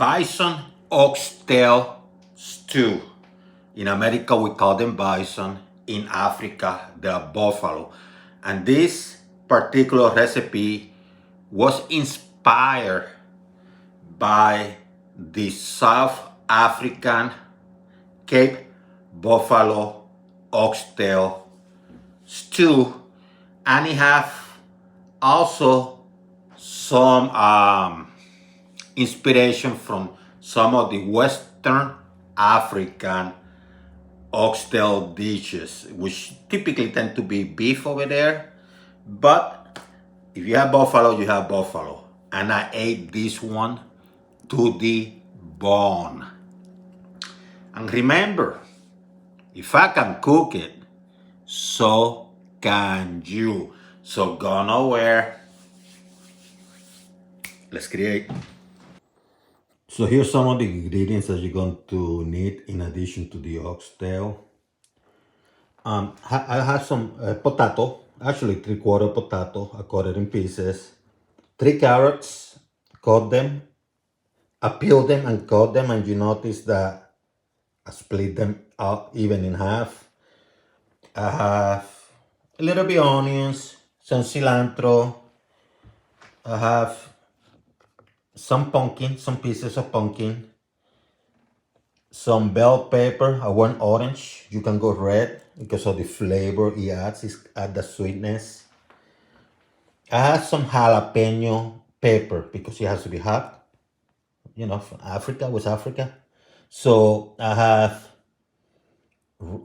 Bison Oxtail stew. In America, we call them bison. In Africa, they are buffalo. And this particular recipe was inspired by the South African Cape Buffalo Oxtail stew, and it have also some inspiration from some of the Western African oxtail dishes, which typically tend to be beef over there. But if you have buffalo, you have buffalo. And I ate this one to the bone. And remember, if I can cook it, so can you. So go nowhere. Let's create. So here's some of the ingredients that you're going to need in addition to the oxtail. I have some potato, actually 3/4 potato. I cut it in pieces. 3 carrots, cut them. I peel them and cut them, and you notice that I split them out even in half. I have a little bit onions, some cilantro. I have some pumpkin, some pieces of pumpkin, some bell pepper. I want orange. You can go red because of the flavor it adds. It adds the sweetness. I have some jalapeno pepper because it has to be hot. You know, from Africa, West Africa. So I have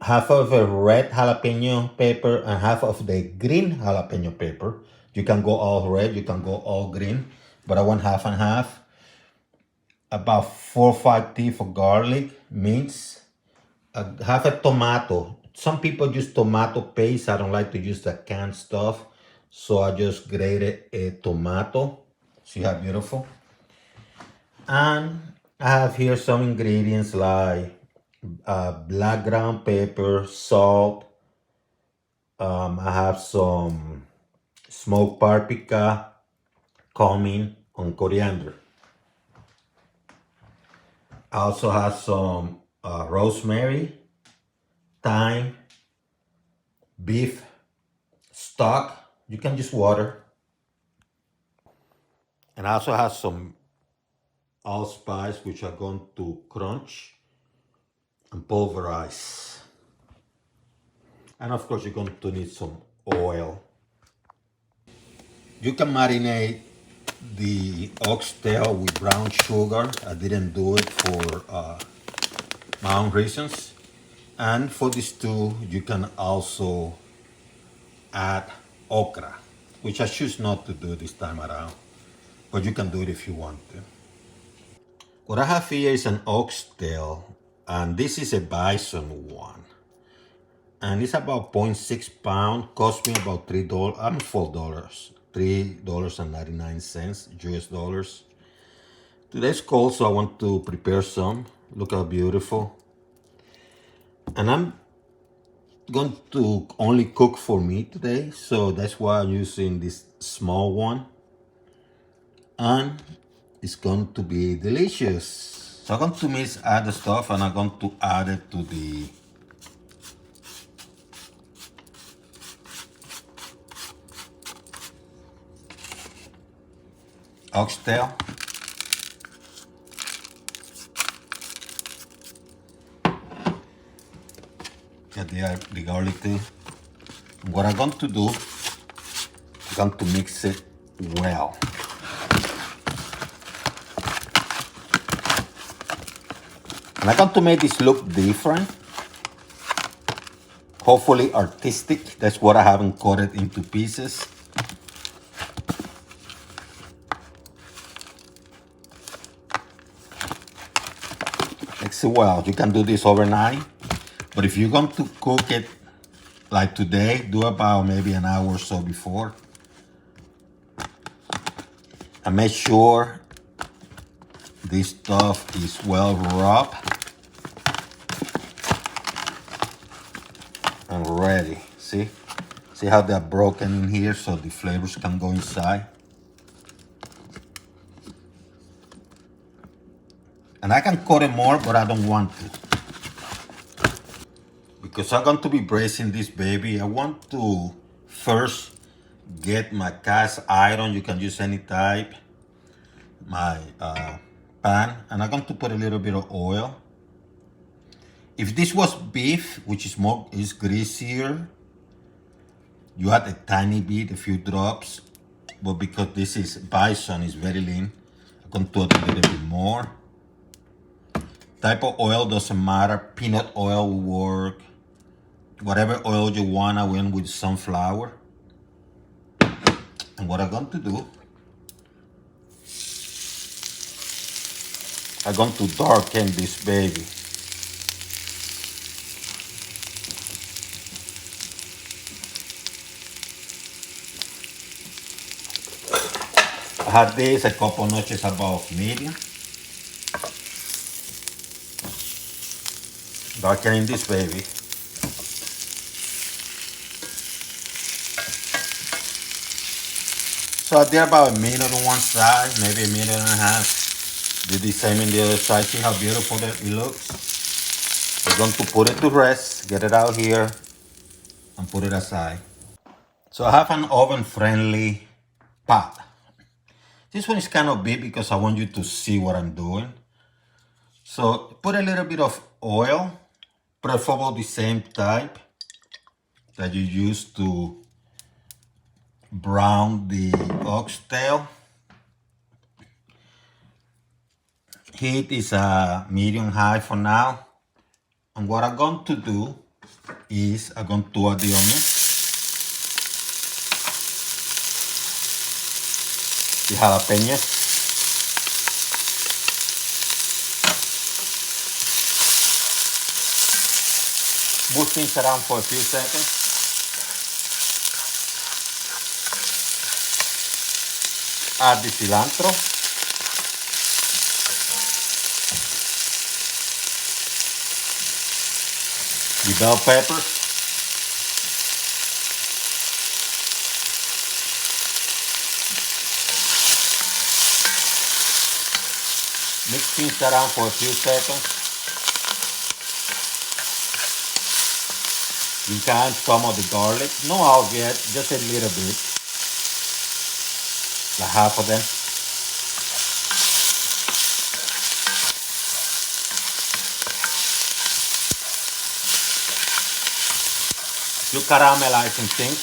half of a red jalapeno pepper and half of the green jalapeno pepper. You can go all red, you can go all green, but I want half and half. About 4 or 5 teeth of garlic minced. Half a tomato. Some people use tomato paste. I don't like to use the canned stuff, so I just grated a tomato. See how beautiful? And I have here some ingredients like black ground pepper, salt. I have some smoked paprika, cumin, and coriander. I also have some rosemary, thyme, beef stock. You can use water. And I also have some allspice, which are going to crunch and pulverize. And of course, you're going to need some oil. You can marinate the oxtail with brown sugar. I didn't do it for my own reasons. And for this stew, you can also add okra, which I choose not to do this time around, but you can do it if you want to. What I have here is an oxtail, and this is a bison one. And it's about 0.6 pound, cost me about $3, $4, $3.99 US dollars. Today's cold, so I want to prepare some. Look how beautiful. And I'm going to only cook for me today, so that's why I'm using this small one. And it's going to be delicious. So I'm going to mix add the stuff, and I'm going to add it to the oxtail. Get the garlic too. What I'm going to do, I'm going to mix it well. And I'm going to make this look different. Hopefully artistic. That's what I haven't cut it into pieces. Mix it well. You can do this overnight. But if you're going to cook it like today, do about maybe an hour or so before. And make sure this stuff is well rubbed and ready. See? See how they're broken in here so the flavors can go inside? And I can cut it more, but I don't want to. Because I'm going to be braising this baby, I want to first get my cast iron, you can use any type, my pan, and I'm going to put a little bit of oil. If this was beef, which is greasier, you add a tiny bit, a few drops, but because this is bison, it's very lean, I'm going to add a little bit more. Type of oil doesn't matter, peanut oil will work, whatever oil you want. I went with sunflower. And what I'm going to do, I'm going to darken this baby. I had this a couple notches above medium. Darkening this baby. So I did about a minute on one side, maybe a minute and a half. Did the same in the other side. See how beautiful that it looks? We're going to put it to rest, get it out here, and put it aside. So I have an oven-friendly pot. This one is kind of big because I want you to see what I'm doing. So put a little bit of oil, preferably the same type that you use to brown the oxtail. Heat is medium high for now. And what I'm going to do is I'm going to add the onion, the jalapenos, move things around for a few seconds. Add the cilantro. The bell peppers. Mix things around for a few seconds. You can add some of the garlic. No all yet, just a little bit. Like half of them. You caramelizing things.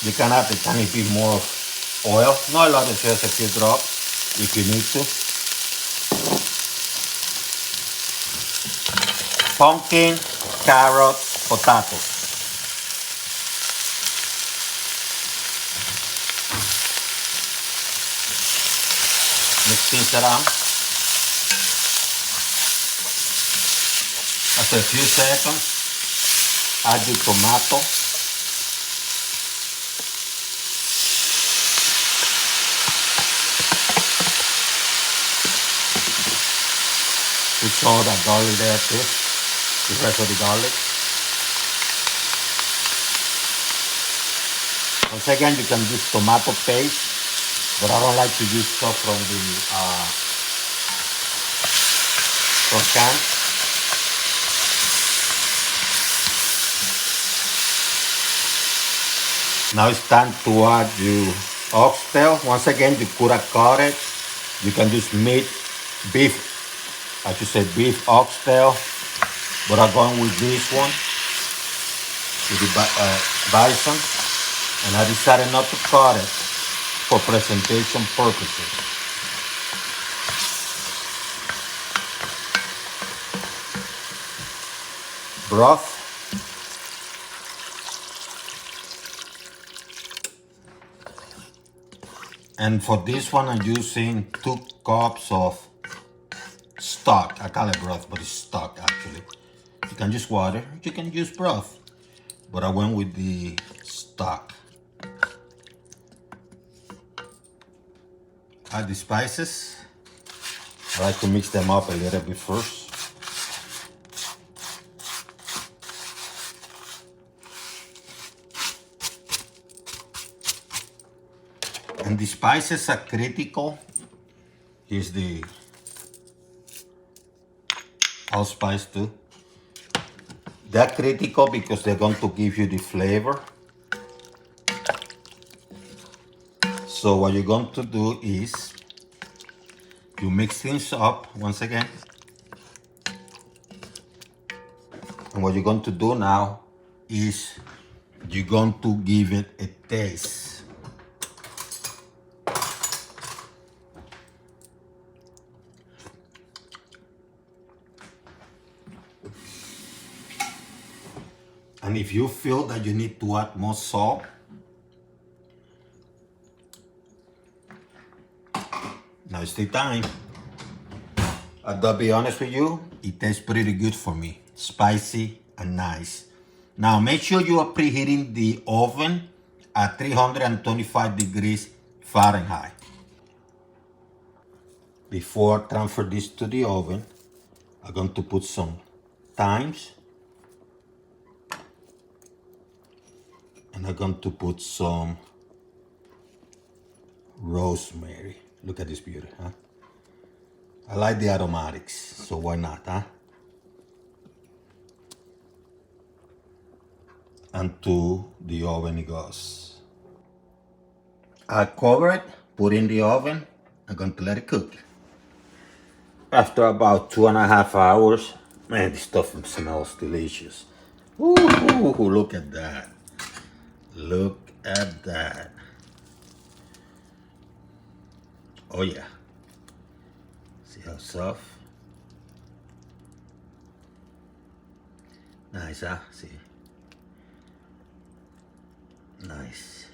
You can add a tiny bit more of oil. Not a lot, it's just a few drops if you need to. Pumpkin, carrots, potatoes. Mix things around. After a few seconds, add the tomato. Put some of that garlic there too. The rest of the garlic. Once again, you can use tomato paste, but I don't like to use stuff from the can. Now it's time to add your oxtail. Once again, you could have cut it. You can use beef, I should say beef oxtail. But I'm going with this one, with the bison, and I decided not to cut it for presentation purposes. Broth. And for this one, I'm using 2 cups of stock. I call it broth, but it's stock actually. You can use water, you can use broth, but I went with the stock. Add the spices. I like to mix them up a little bit first. And the spices are critical. Here's the allspice too. They're critical because they're going to give you the flavor. So what you're going to do is you mix things up once again. And what you're going to do now is you're going to give it a taste. And if you feel that you need to add more salt, now it's the time. I'll be honest with you, it tastes pretty good for me. Spicy and nice. Now make sure you are preheating the oven at 325 degrees Fahrenheit. Before I transfer this to the oven, I'm going to put some thymes. And I'm going to put some rosemary. Look at this beauty, huh? I like the aromatics, so why not, huh? And to the oven it goes. I cover it, put it in the oven. I'm going to let it cook. After about 2.5 hours, man, this stuff smells delicious. Ooh, look at that. Look at that. Oh yeah. See how soft? Nice, huh? See? Nice.